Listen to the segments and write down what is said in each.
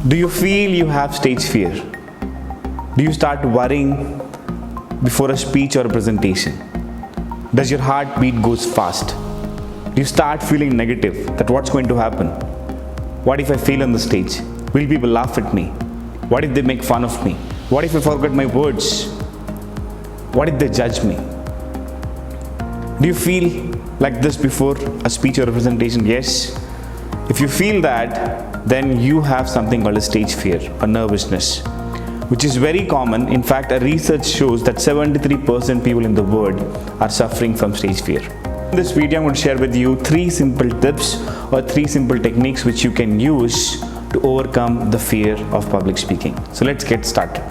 Do you feel you have stage fear? Do you start worrying before a speech or a presentation? Does your heartbeat goes fast? Do you start feeling negative that what's going to happen? What if I fail on the stage? Will people laugh at me? What if they make fun of me? What if I forget my words? What if they judge me? Do you feel like this before a speech or a presentation? Yes. If you feel that, then you have something called a stage fear or nervousness, which is very common. In fact, a research shows that 73% people in the world are suffering from stage fear. In this video, I'm going to share with you 3 simple tips or 3 simple techniques which you can use to overcome the fear of public speaking. So let's get started.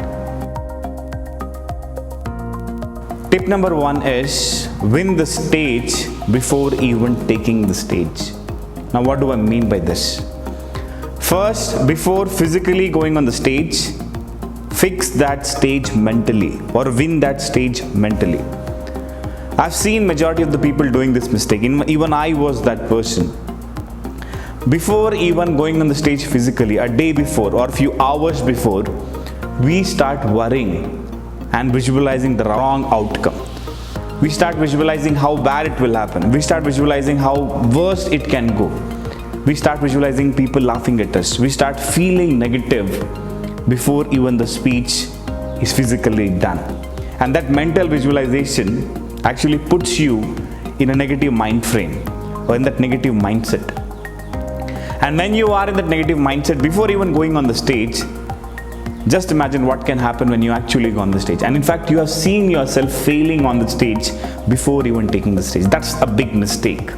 Tip number 1 is win the stage before even taking the stage. Now, what do I mean by this? First, before physically going on the stage, fix that stage mentally or win that stage mentally. I've seen majority of the people doing this mistake. Even I was that person. Before even going on the stage physically, a day before or a few hours before, we start worrying and visualizing the wrong outcome. We start visualizing how bad it will happen. We start visualizing how worse it can go. We start visualizing people laughing at us. We start feeling negative before even the speech is physically done. And that mental visualization actually puts you in a negative mind frame or in that negative mindset. And when you are in that negative mindset before even going on the stage, just imagine what can happen when you actually go on the stage. And in fact, you have seen yourself failing on the stage before even taking the stage. That's a big mistake.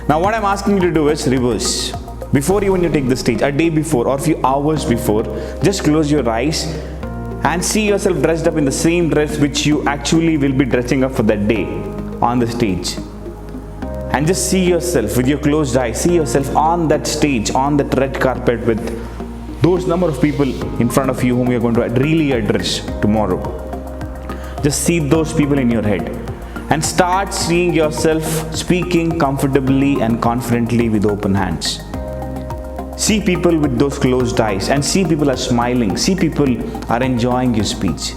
Now, what I'm asking you to do is reverse. Before even you take the stage, a day before or a few hours before, just close your eyes and see yourself dressed up in the same dress which you actually will be dressing up for that day on the stage. And just see yourself with your closed eyes, see yourself on that stage, on that red carpet with those number of people in front of you whom you're going to really address tomorrow. Just see those people in your head and start seeing yourself speaking comfortably and confidently with open hands. See people with those closed eyes and see people are smiling, see people are enjoying your speech.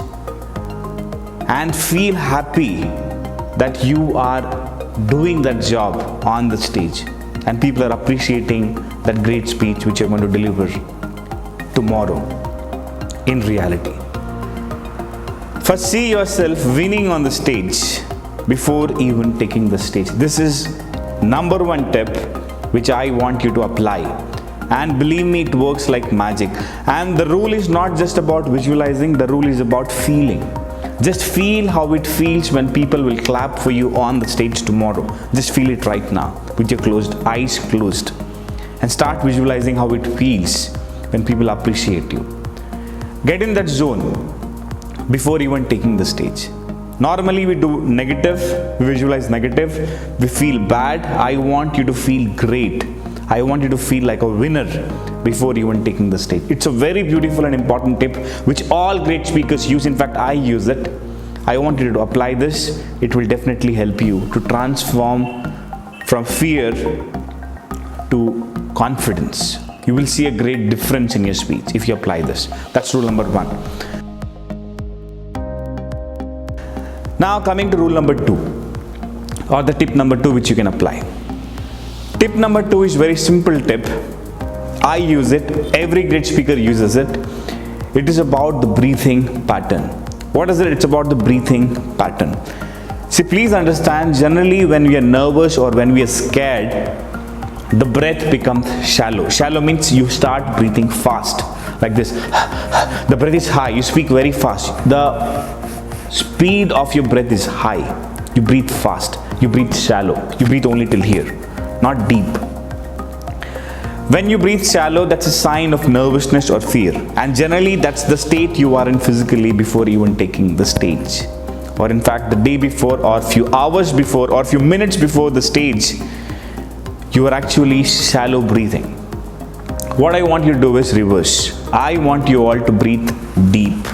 And feel happy that you are doing that job on the stage and people are appreciating that great speech which you're going to deliver tomorrow in reality. First, see yourself winning on the stage before even taking the stage. This is number 1 tip which I want you to apply. And believe me, it works like magic. And the rule is not just about visualizing, the rule is about feeling. Just feel how it feels when people will clap for you on the stage tomorrow. Just feel it right now with your eyes closed. And start visualizing how it feels when people appreciate you. Get in that zone before even taking the stage. Normally we do negative, we visualize negative, we feel bad. I want you to feel great. I want you to feel like a winner before even taking the stage. It's a very beautiful and important tip which all great speakers use. In fact, I use it. I want you to apply this. It will definitely help you to transform from fear to confidence. You will see a great difference in your speech if you apply this. That's rule number 1. Now coming to rule number 2 or the tip number 2 which you can apply. Tip number 2 is very simple tip. I use it. Every great speaker uses it. It is about the breathing pattern. What is it? It's about the breathing pattern. See, please understand, generally when we are nervous or when we are scared, the breath becomes shallow. Shallow means you start breathing fast like this. The breath is high. You speak very fast. The speed of your breath is high. You breathe fast. You breathe shallow. You breathe only till here, not deep. When you breathe shallow, that's a sign of nervousness or fear. And generally, that's the state you are in physically before even taking the stage. Or in fact, the day before or a few hours before or a few minutes before the stage, you are actually shallow breathing. What I want you to do is reverse. I want you all to breathe deep.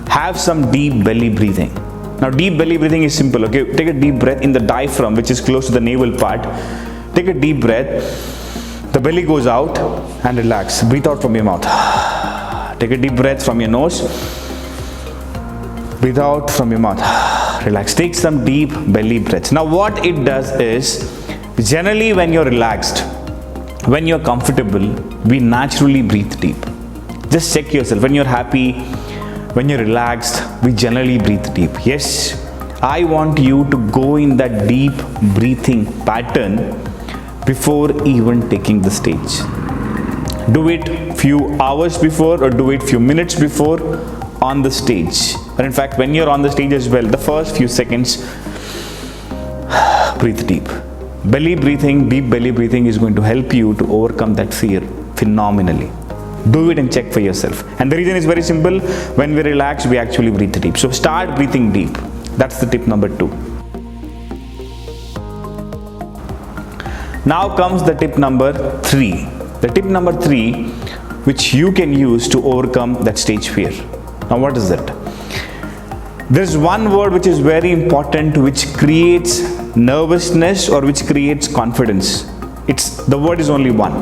Have some deep belly breathing. Now, deep belly breathing is simple, okay? Take a deep breath in the diaphragm, which is close to the navel part. Take a deep breath. The belly goes out and relax. Breathe out from your mouth. Take a deep breath from your nose. Breathe out from your mouth. Relax. Take some deep belly breaths. Now what it does is, generally when you're relaxed, when you're comfortable, we naturally breathe deep. Just check yourself. When you're happy, when you're relaxed, we generally breathe deep. Yes, I want you to go in that deep breathing pattern before even taking the stage. Do it few hours before, or do it few minutes before on the stage. Or in fact, when you're on the stage as well, the first few seconds, breathe deep. Belly breathing, deep belly breathing is going to help you to overcome that fear phenomenally. Do it and check for yourself. And the reason is very simple. When we relax, we actually breathe deep. So start breathing deep. That's the tip number 2. Now comes the tip number 3. The tip number 3, which you can use to overcome that stage fear. Now what is it? There's one word which is very important, which creates nervousness or which creates confidence. The word is only one.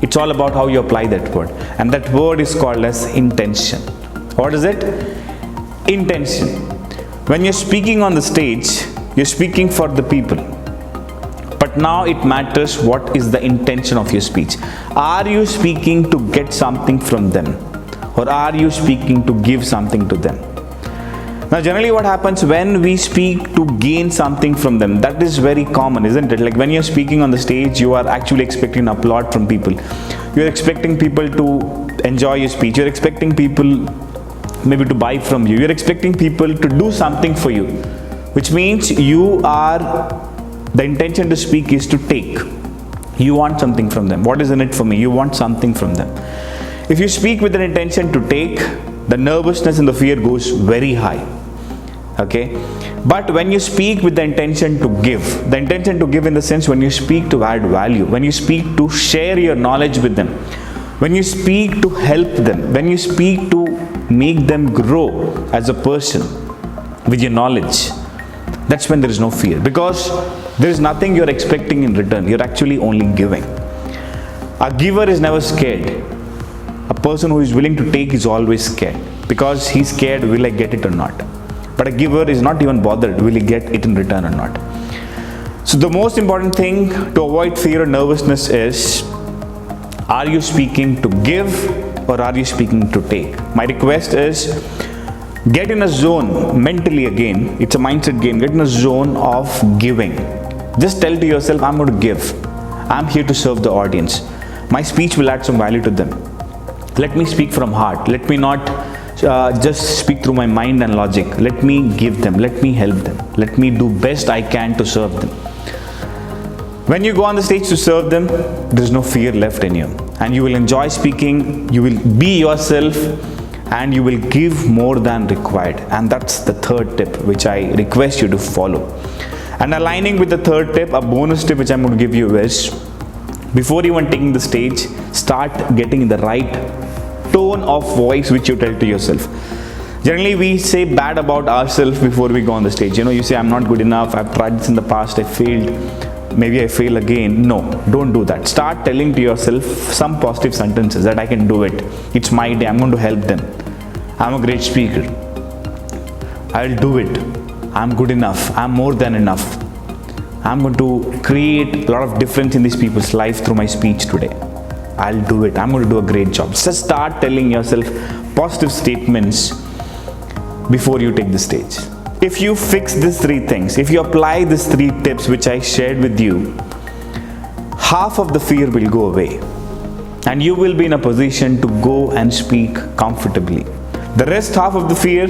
It's all about how you apply that word. And that word is called as intention. What is it? Intention. When you're speaking on the stage, you're speaking for the people. But now it matters what is the intention of your speech. Are you speaking to get something from them? Or are you speaking to give something to them? Now generally what happens when we speak to gain something from them, that is very common, isn't it? Like when you're speaking on the stage, you are actually expecting applaud from people. You're expecting people to enjoy your speech. You're expecting people maybe to buy from you. You're expecting people to do something for you, which means the intention to speak is to take. You want something from them. What is in it for me? You want something from them. If you speak with an intention to take, the nervousness and the fear goes very high. Okay, but when you speak with the intention to give in the sense when you speak to add value, when you speak to share your knowledge with them, when you speak to help them, when you speak to make them grow as a person with your knowledge, that's when there is no fear, because there is nothing you're expecting in return. You're actually only giving. A giver is never scared. A person who is willing to take is always scared, because he's scared, will I get it or not? But a giver is not even bothered, will he get it in return or not? So the most important thing to avoid fear or nervousness is, are you speaking to give or are you speaking to take? My request is, get in a zone mentally again. It's a mindset game. Get in a zone of giving. Just tell to yourself, I'm going to give. I'm here to serve the audience. My speech will add some value to them. Let me speak from heart. Let me not just speak through my mind and logic. Let me give them. Let me help them. Let me do best I can to serve them. When you go on the stage to serve them, there is no fear left in you. And you will enjoy speaking. You will be yourself. And you will give more than required. And that's the third tip which I request you to follow. And aligning with the third tip, a bonus tip which I'm going to give you is, before even taking the stage, start getting the right tone of voice which you tell to yourself. Generally we say bad about ourselves before we go on the stage. You say, I'm not good enough, I've tried this in the past, I failed, maybe I fail again. No, don't do that. Start telling to yourself some positive sentences that I can do it. It's my day, I'm going to help them. I'm a great speaker. I'll do it. I'm good enough. I'm more than enough. I'm going to create a lot of difference in these people's life through my speech today. I'll do it. I'm going to do a great job. Just start telling yourself positive statements before you take the stage. If you fix these 3 things, if you apply these 3 tips which I shared with you, half of the fear will go away and you will be in a position to go and speak comfortably. The rest half of the fear,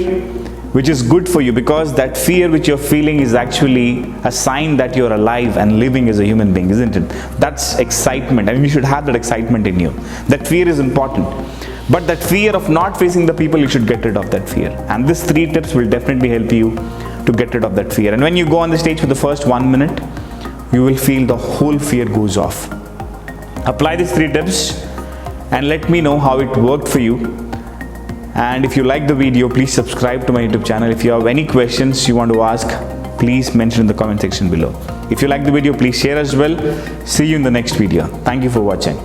which is good for you, because that fear which you're feeling is actually a sign that you're alive and living as a human being, isn't it? That's excitement. I mean, you should have that excitement in you. That fear is important. But that fear of not facing the people, you should get rid of that fear. And these 3 tips will definitely help you to get rid of that fear. And when you go on the stage for the first 1 minute, you will feel the whole fear goes off. Apply these 3 tips and let me know how it worked for you. And if you like the video, please subscribe to my YouTube channel. If you have any questions you want to ask, please mention in the comment section below. If you like the video, please share as well. See you in the next video. Thank you for watching.